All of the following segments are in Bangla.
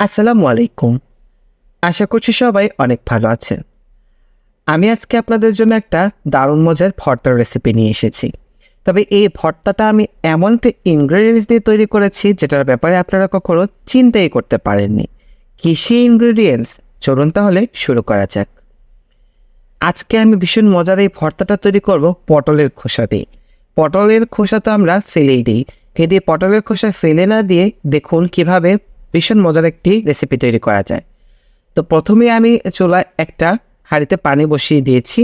আসসালামু আলাইকুম। আশা করছি সবাই অনেক ভালো আছেন। আমি আজকে আপনাদের জন্য একটা দারুণ মজার ভর্তার রেসিপি নিয়ে এসেছি। তবে এই ভর্তাটা আমি এমন একটা ইনগ্রেডিয়েন্টস দিয়ে তৈরি করেছি যেটার ব্যাপারে আপনারা কখনো চিন্তাই করতে পারেননি। কি সেই ইনগ্রেডিয়েন্টস? চলুন তাহলে শুরু করা যাক। আজকে আমি ভীষণ মজার এই ভর্তাটা তৈরি করব পটলের খোসা দিয়ে। পটলের খোসা তো আমরা ফেলেই দিই, কিন্তু এই পটলের খোসা ফেলে না দিয়ে দেখুন কিভাবে ভীষণ মজার একটি রেসিপি তৈরি করা যায়। তো প্রথমে আমি চুলায় একটা হাঁড়িতে পানি বসিয়ে দিয়েছি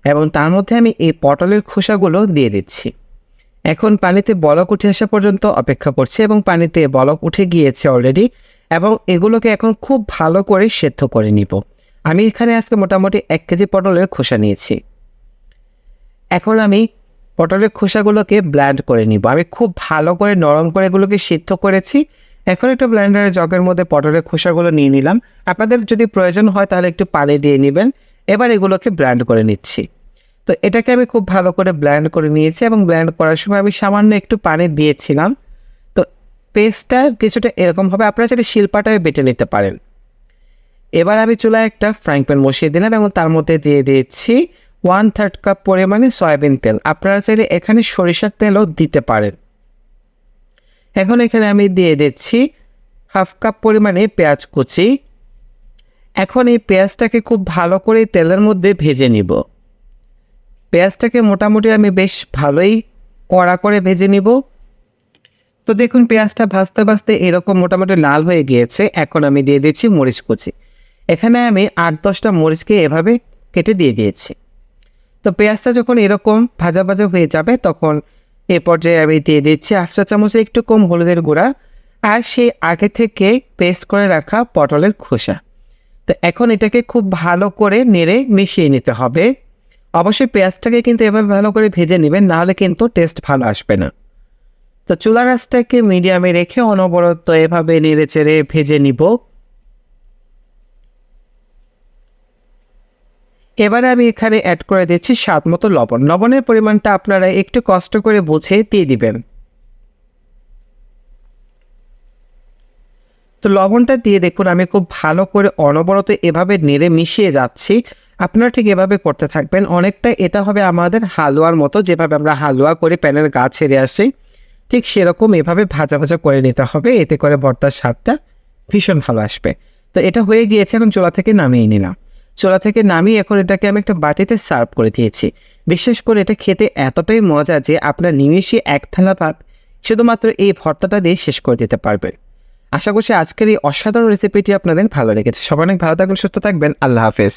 এবং তার মধ্যে আমি এই পটলের খোসাগুলো দিয়ে দিচ্ছি। এখন পানিতে বলক উঠে আসা পর্যন্ত অপেক্ষা করছি এবং পানিতে বলক উঠে গিয়েছে অলরেডি, এবং এগুলোকে এখন খুব ভালো করে সেদ্ধ করে নিব। আমি এখানে আজকে মোটামুটি 1 কেজি পটলের খোসা নিয়েছি। এখন আমি পটলের খোসাগুলোকে ব্লেন্ড করে নিব। আমি খুব ভালো করে নরম করে এগুলোকে সিদ্ধ করেছি। এখন একটা ব্লেন্ডারের জগের মধ্যে পটলের খোসাগুলো নিয়ে নিলাম। আপনাদের যদি প্রয়োজন হয় তাহলে একটু পানি দিয়ে নেবেন। এবার এগুলোকে ব্লেন্ড করে নিচ্ছি। তো এটাকে আমি খুব ভালো করে ব্লেন্ড করে নিয়েছি এবং ব্লেন্ড করার সময় আমি সামান্য একটু পানি দিয়েছিলাম। তো পেস্টটা কিছুটা এরকম হবে, আপনারা চাইলে শিলপাটায় বেটে নিতে পারেন। এবার আমি চুলায় একটা ফ্রাইং প্যান বসিয়ে দিলাম এবং তার মধ্যে দিয়ে দিচ্ছি 1/3 কাপ পরিমাণে সয়াবিন তেল। আপনারা চাইলে এখানে সরিষার তেলও দিতে পারেন। এখন এখানে আমি দিয়ে দিচ্ছি 1/2 কাপ পরিমাণে পেঁয়াজ কুচি। এখন এই পেঁয়াজটাকে খুব ভালো করে তেলের মধ্যে ভেজে নিব। পেঁয়াজটাকে মোটামুটি আমি বেশ ভালোই কড়া করে ভেজে নিব। তো দেখুন পেঁয়াজটা ভাজতে ভাজতে এরকম মোটামুটি লাল হয়ে গিয়েছে। এখন আমি দিয়ে দিচ্ছি মরিচ কুচি। এখানে আমি 8-10টা মরিচকে এভাবে কেটে দিয়ে দিয়েছি। তো পেঁয়াজটা যখন এরকম ভাজা ভাজা হয়ে যাবে তখন এ পর্যায়ে আমি দিয়ে দিচ্ছি 1/2 চা চামচে একটু কম হলুদের গুঁড়া আর সেই আগে থেকে পেস্ট করে রাখা পটলের খোসা। তো এখন এটাকে খুব ভালো করে নেড়ে মিশিয়ে নিতে হবে। অবশ্যই পেঁয়াজটাকে কিন্তু এভাবে ভালো করে ভেজে নেবেন, নাহলে কিন্তু টেস্ট ভালো আসবে না। তো চুলার আঁচটাকে মিডিয়ামে রেখে অনবরত এভাবে নেড়ে চেড়ে ভেজে নিব। এবারে আমি এখানে অ্যাড করে দিচ্ছি স্বাদ মতো লবণ। লবণের পরিমাণটা আপনারা একটু কষ্ট করে বুঝে দিয়ে দিবেন। তো লবণটা দিয়ে দেখুন আমি খুব ভালো করে অনবরত এভাবে নেড়ে মিশিয়ে যাচ্ছি। আপনারা ঠিক এভাবে করতে থাকবেন। অনেকটা এটা হবে আমাদের হালুয়ার মতো, যেভাবে আমরা হালুয়া করে প্যানের গা ছেড়ে আসি, ঠিক সেরকম এভাবে ভাজা ভাজা করে নিতে হবে। এতে করে ভর্তার স্বাদটা ভীষণ ভালো আসবে। তো এটা হয়ে গিয়েছে, এখন চুলা থেকে নামিয়ে নিলাম। চুলা থেকে নামিয়ে এখন এটাকে আমি একটা বাটিতে সার্ভ করে দিয়েছি। বিশেষ করে এটা খেতে এতটাই মজা যে আপনার নিমিষে 1 থালা ভাত শুধুমাত্র এই ভর্তাটা দিয়ে শেষ করে দিতে পারবেন। আশা করছি আজকের এই অসাধারণ রেসিপিটি আপনাদের ভালো লেগেছে। সবাই অনেক ভালো থাকবেন, সুস্থ থাকবেন। আল্লাহ হাফেজ।